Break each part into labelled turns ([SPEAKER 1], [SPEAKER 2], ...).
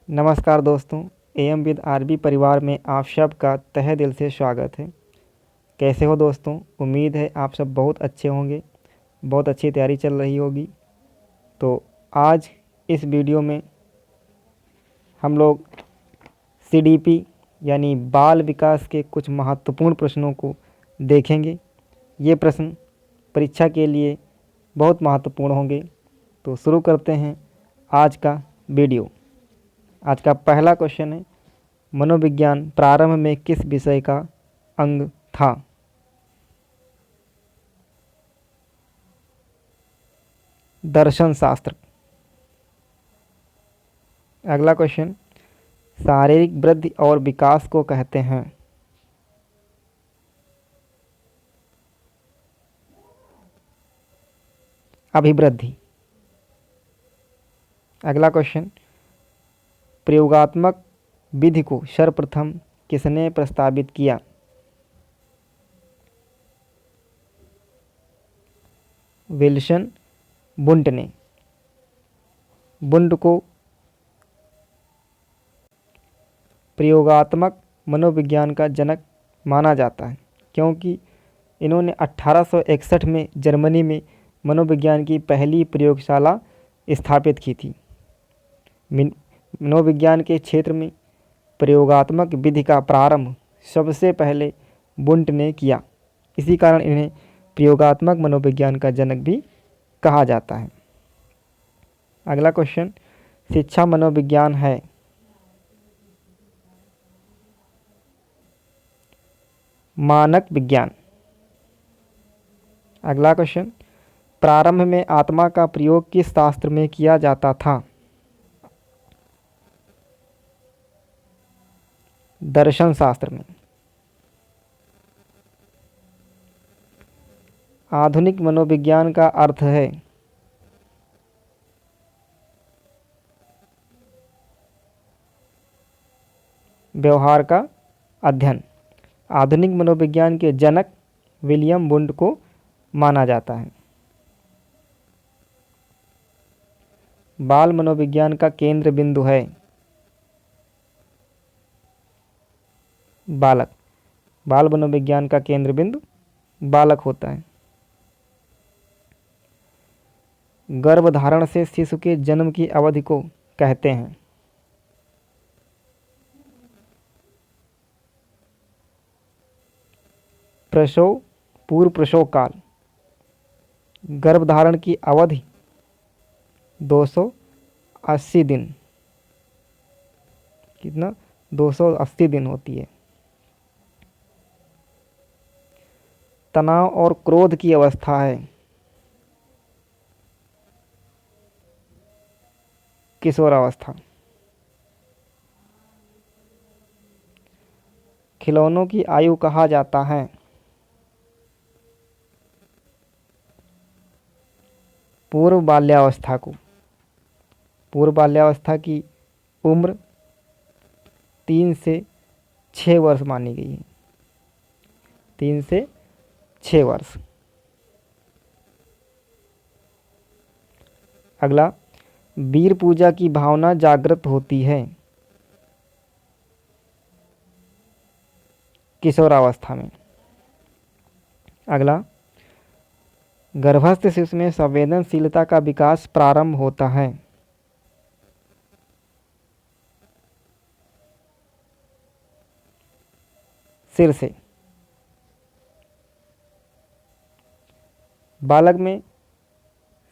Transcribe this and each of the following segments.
[SPEAKER 1] नमस्कार दोस्तों, am with RB परिवार में आप सब का तहे दिल से स्वागत है। कैसे हो दोस्तों? उम्मीद है आप सब बहुत अच्छे होंगे, बहुत अच्छी तैयारी चल रही होगी। तो आज इस वीडियो में हम लोग सीडीपी यानी बाल विकास के कुछ महत्वपूर्ण प्रश्नों को देखेंगे। ये प्रश्न परीक्षा के लिए बहुत महत्वपूर्ण होंगे। तो शुरू करते हैं आज का वीडियो। आज का पहला क्वेश्चन है, मनोविज्ञान प्रारंभ में किस विषय का अंग था? दर्शन शास्त्र। अगला क्वेश्चन, शारीरिक वृद्धि और विकास को कहते हैं? अभिवृद्धि। अगला क्वेश्चन, प्रयोगात्मक विधि को सर्वप्रथम किसने प्रस्तावित किया? विल्सन वुंड ने। वुंड को प्रयोगात्मक मनोविज्ञान का जनक माना जाता है क्योंकि इन्होंने 1861 में जर्मनी में मनोविज्ञान की पहली प्रयोगशाला स्थापित की थी। मनोविज्ञान के क्षेत्र में प्रयोगात्मक विधि का प्रारंभ सबसे पहले वुंड ने किया। इसी कारण इन्हें प्रयोगात्मक मनोविज्ञान का जनक भी कहा जाता है। अगला क्वेश्चन, शिक्षा मनोविज्ञान है? मानक विज्ञान। अगला क्वेश्चन, प्रारंभ में आत्मा का प्रयोग किस शास्त्र में किया जाता था? दर्शन शास्त्र में। आधुनिक मनोविज्ञान का अर्थ है? व्यवहार का अध्ययन। आधुनिक मनोविज्ञान के जनक विलियम वुंड को माना जाता है। बाल मनोविज्ञान का केंद्र बिंदु है? बालक। बाल मनोविज्ञान का केंद्र बिंदु बालक होता है। गर्भधारण से शिशु के जन्म की अवधि को कहते हैं? प्रसव, पूर्व प्रसव काल। गर्भधारण की अवधि 280 दिन। कितना? 280 दिन होती है। तनाव और क्रोध की अवस्था है? किशोरावस्था। खिलौनों की आयु कहा जाता है? पूर्व बाल्यावस्था को। पूर्व बाल्यावस्था की उम्र 3 से 6 वर्ष मानी गई है। 3 से 6 वर्ष। अगला, वीर पूजा की भावना जागृत होती है? किशोरावस्था में। अगला, गर्भस्थ शिशु में संवेदनशीलता का विकास प्रारंभ होता है? सिर से। बालक में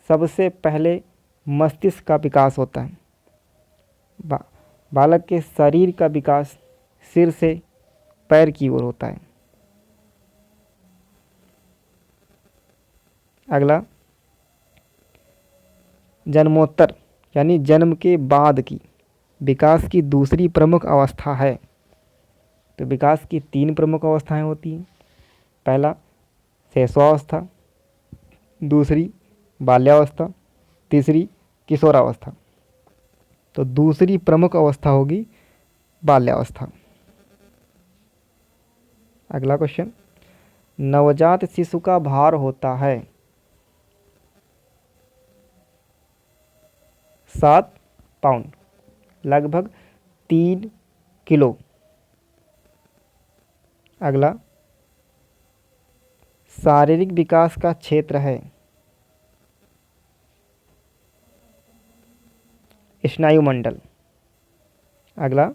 [SPEAKER 1] सबसे पहले मस्तिष्क का विकास होता है। बालक के शरीर का विकास सिर से पैर की ओर होता है। अगला, जन्मोत्तर यानी जन्म के बाद की विकास की दूसरी प्रमुख अवस्था है? तो विकास की 3 प्रमुख अवस्थाएं होती हैं। पहला शैशवावस्था, दूसरी बाल्यावस्था, तीसरी किशोरावस्था। तो दूसरी प्रमुख अवस्था होगी बाल्यावस्था। अगला क्वेश्चन, नवजात शिशु का भार होता है? 7 पाउंड। लगभग 3 किलो। अगला, शारीरिक विकास का क्षेत्र है स्नायुमंडल। अगला,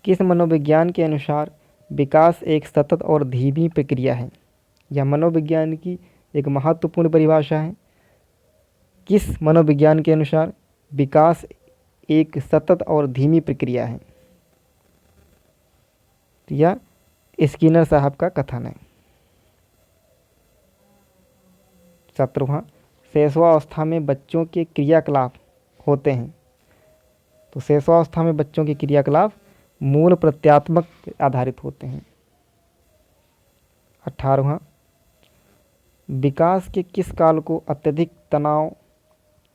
[SPEAKER 1] किस मनोविज्ञान के अनुसार विकास एक सतत और धीमी प्रक्रिया है? यह मनोविज्ञान की एक महत्वपूर्ण परिभाषा है। किस मनोविज्ञान के अनुसार विकास एक सतत और धीमी प्रक्रिया है? तो यह स्किनर साहब का कथन है। 17वां, शैशवावस्था में बच्चों के क्रियाकलाप होते हैं। तो शैशवावस्था में बच्चों के क्रियाकलाप मूल प्रत्यात्मक आधारित होते हैं। 18वां, विकास के किस काल को अत्यधिक तनाव,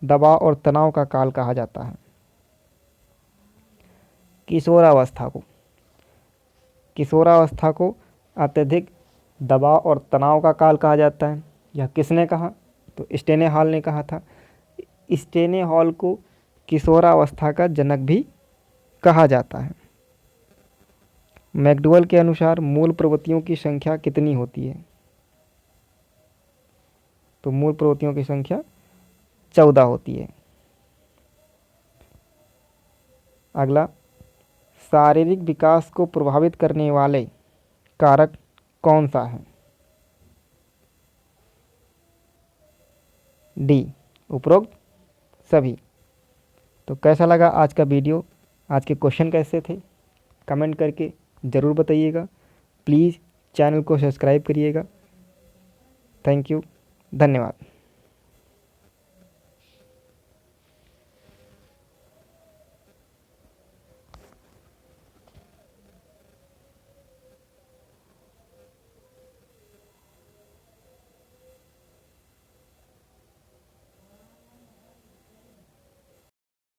[SPEAKER 1] दबाव और तनाव का काल कहा जाता है? किशोरावस्था को। किशोरावस्था को अत्यधिक दबाव और तनाव का काल कहा जाता है। यह किसने कहा? तो स्टेने हॉल ने कहा था। स्टेने हॉल को किशोरावस्था का जनक भी कहा जाता है। मैकडॉवेल के अनुसार मूल प्रवृत्तियों की संख्या कितनी होती है? तो मूल प्रवृत्तियों की संख्या 14 होती है। अगला, शारीरिक विकास को प्रभावित करने वाले कारक कौन सा है? डी, उपरोक्त सभी। तो कैसा लगा आज का वीडियो? आज के क्वेश्चन कैसे थे? कमेंट करके ज़रूर बताइएगा। प्लीज़ चैनल को सब्सक्राइब करिएगा। थैंक यू, धन्यवाद।